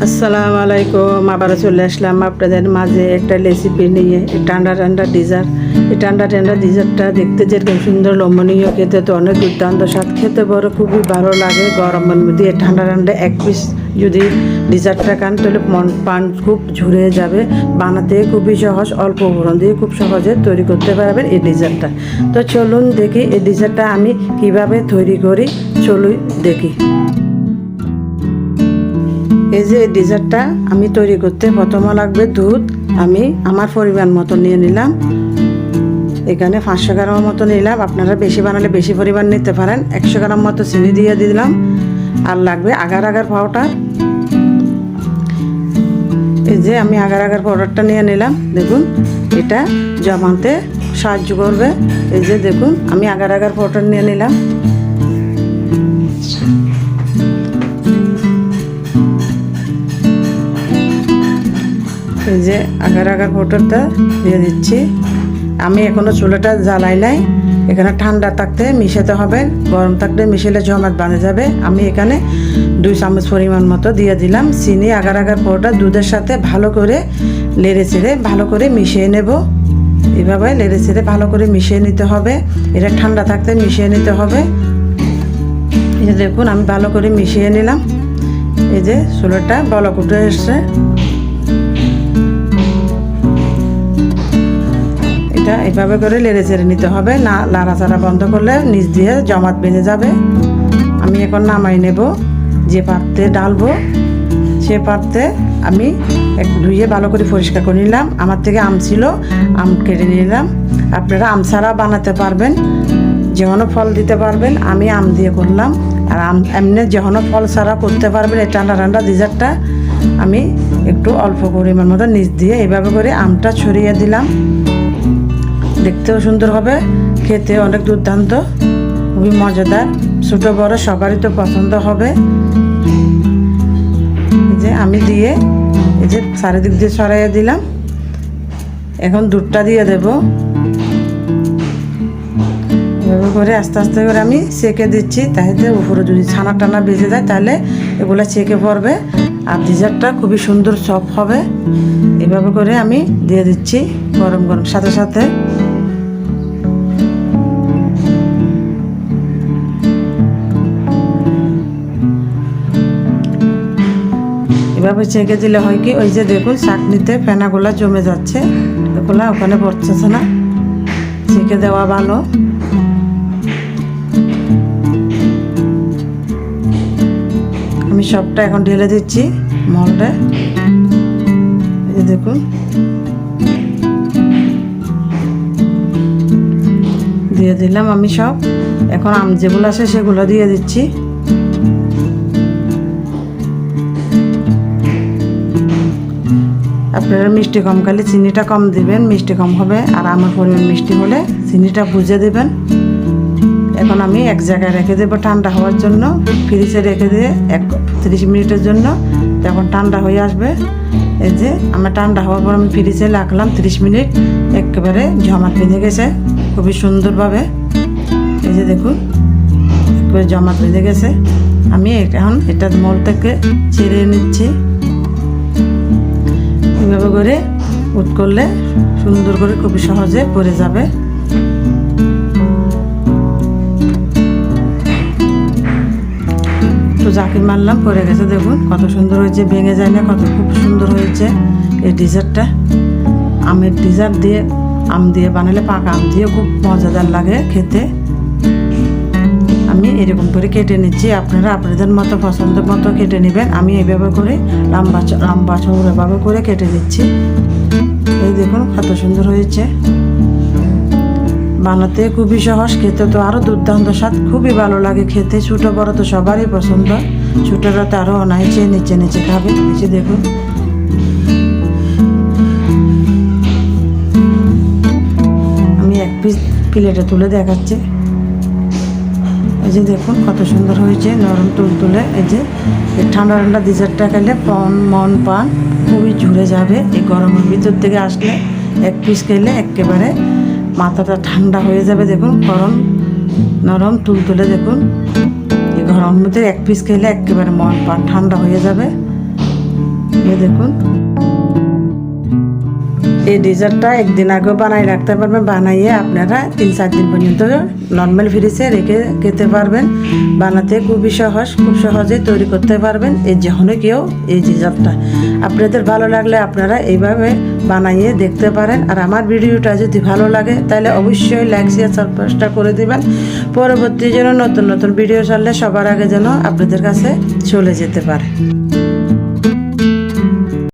আসসালামু আলাইকুম। আবার চলে আসলাম আপনাদের মাঝে একটা রেসিপি নিয়ে। ঠান্ডা ঠান্ডা ডিজার্ট। এই ঠান্ডা ঠান্ডা ডিজার্টটা দেখতে যেরকম সুন্দর লম্বনীয়, খেতে তো অনেক দুর্দান্ত স্বাদ, খেতে বড় খুবই ভালো লাগে। গরমের মধ্যে ঠান্ডা ঠান্ডা এক পিস যদি ডিজার্টটা খান তাহলে পান খুব ঝরে যাবে। বানাতে খুবই সহজ, অল্প উপকরণ দিয়ে খুব সহজে তৈরি করতে পারবেন এই ডিজার্টটা। তো চলুন দেখি এই ডিজার্টটা আমি কিভাবে তৈরি করি। চলুন দেখি। এই যে ডিজার্টটা আমি তৈরি করতে প্রথমে লাগবে দুধ। আমি আমার পরিমাণ মতো নিয়ে নিলাম। এখানে 500 গ্রাম মতো নিলাম। আপনারা বেশি বানালে বেশি পরিমাণ নিতে পারেন। 100 গ্রাম মতো চিনি দিয়ে দিলাম। আর লাগবে আগার আগার পাউডার। এই যে আমি আগার আগার পাউডারটা নিয়ে নিলাম। দেখুন এটা জমাতে সাহায্য করবে। এই যে দেখুন আমি আগার আগার পাউডার নিয়ে নিলাম। এই যে আগার আগার পাউডারটা দিয়ে দিচ্ছি। আমি এখনো চুলাটা জ্বালাই নাই। এখানে ঠান্ডা থাকতে মিশাতে হবে, গরম থাকলে মিশালে জমাট বাঁধে যাবে। আমি এখানে 2 চামচ পরিমাণ মতো দিয়ে দিলাম চিনি। আগার আগার পাউডার দুধের সাথে ভালো করে নেড়ে চেড়ে ভালো করে মিশিয়ে নেব। এভাবে নেড়ে চেড়ে ভালো করে মিশিয়ে নিতে হবে। এটা ঠান্ডা থাকতে মিশিয়ে নিতে হবে। এই যে দেখুন আমি ভালো করে মিশিয়ে নিলাম। এই যে চুলাটা বলক উঠে এসছে। এভাবে করে নেড়ে চেড়ে নিতে হবে, না লাড়াচাড়া বন্ধ করলে নিচ দিয়ে জমাট বেঁধে যাবে। আমি এখন নামাই নেব। যে পাত্রে ডালবো সে পাত্রে আমি ধুয়ে ভালো করে পরিষ্কার করে নিলাম। আমার থেকে আম ছিল, আম কেটে নিলাম। আপনারা আম ছাড়া বানাতে পারবেন, যেমন ফল দিতে পারবেন। আমি আম দিয়ে করলাম। আর আম এমনি যেমন ফল ছাড়া করতে পারবেন। এই ঠান্ডা ঠান্ডা ডিজার্টটা আমি একটু অল্প পরিমাণ মতো নিচ দিয়ে এভাবে করে আমটা ছড়িয়ে দিলাম। দেখতেও সুন্দর হবে, খেতে অনেক দুর্দান্ত, খুবই মজাদার। ছোট বড় সবারই তো পছন্দ হবে। এই যে আমি দিয়ে এই যে চারিদিক দিয়ে ছড়াইয়ে দিলাম। এখন দুধটা দিয়ে দেব। এভাবে করে আস্তে আস্তে করে আমি সেঁকে দিচ্ছি। তাইতে উপরে যদি ছানা টানা বেজে যায় তাহলে এগুলো সেঁকে পড়বে। আর ডিজার্টটা খুবই সুন্দর সফট হবে। এভাবে করে আমি দিয়ে দিচ্ছি গরম গরম সাথে সাথে। এভাবে ছেঁকে দিলে হয় কি, ওই যে দেখুন চাটনিতে ফেনাগুলা জমে যাচ্ছে, এগুলা ওখানে পড়তেছে না। ছেঁকে দেওয়া ভালো। আমি সবটা এখন ঢেলে দিচ্ছি মলটা। এই যে দেখুন দিয়ে দিলাম আমি সব। এখন আম যেগুলো আছে সেগুলো দিয়ে দিচ্ছি। আপনারা মিষ্টি কম খালে চিনিটা কম দিবেন, মিষ্টি কম হবে। আর আমার পরিমাণ মিষ্টি হলে চিনিটা বুঝে দেবেন। এখন আমি এক জায়গায় রেখে দেবো ঠান্ডা হওয়ার জন্য। ফ্রিজে রেখে দিয়ে 30 মিনিটের জন্য, তখন ঠান্ডা হয়ে আসবে। এই যে আমার ঠান্ডা হওয়ার পর আমি ফ্রিজে রাখলাম 30 মিনিট। একেবারে জমাট বেঁধে গেছে খুবই সুন্দরভাবে। এই যে দেখুন একেবারে জমাট বেঁধে গেছে। আমি এখন এটা মোল থেকে ছেড়ে নিচ্ছি। এভাবে করে উঠ করলে সুন্দর করে খুবই সহজে পড়ে যাবে। তো জাকির মারলাম, পড়ে গেছে। দেখুন কত সুন্দর হয়েছে, ভেঙে যায় না, কত খুব সুন্দর হয়েছে এই ডিজার্টটা। আমের ডিজার্ট দিয়ে, আম দিয়ে বানালে পাকা আম দিয়ে খুব মজাদার লাগে খেতে। আমি এরকম করে কেটে নিচ্ছি। আপনারা আপনাদের মতো পছন্দ মতো কেটে নেবেন। আমি এইভাবে করে লম্বা চৌড়াভাবে করে কেটে দিচ্ছি। এই দেখুন কত সুন্দর হয়েছে। বানাতে খুবই সহজ, খেতে তো আরও দুর্দান্ত স্বাদ, খুবই ভালো লাগে খেতে। ছোটো বড় তো সবারই পছন্দ। ছোটোরা তো আরও অনায়াসে নিচে নিচে খাবে। নিচে দেখুন আমি এক পিস প্লেটে তুলে দেখাচ্ছি। এই যে দেখুন কত সুন্দর হয়েছে, নরম তুলতুলে। এই যে ঠান্ডা ঠান্ডা ডিজার্টটা খেলে মন প্রাণ খুবই ঝুরে যাবে। এই গরমের ভিতর থেকে আসলে এক পিস খেলে একেবারে মাথাটা ঠান্ডা হয়ে যাবে। দেখুন গরম নরম তুলতুলে। দেখুন এই গরমের মধ্যে এক পিস খেলে একেবারে মন প্রাণ ঠান্ডা হয়ে যাবে। এই দেখুন, এই ডেজার্টটা একদিন আগেও বানাই রাখতে পারবেন। বানাইয়ে আপনারা 3-4 দিন পর্যন্ত নর্মাল ফ্রিজে রেখে খেতে পারবেন। বানাতে খুবই সহজ, খুব সহজে তৈরি করতে পারবেন এই যখন কেউ এই ডেজার্টটা। আপনাদের ভালো লাগলে আপনারা এইভাবে বানাইয়ে দেখতে পারেন। আর আমার ভিডিওটা যদি ভালো লাগে তাহলে অবশ্যই লাইক শেয়ার সাবস্ক্রাইব করে দেবেন। পরবর্তী যেন নতুন নতুন ভিডিও ছাড়লে সবার আগে যেন আপনাদের কাছে চলে যেতে পারে।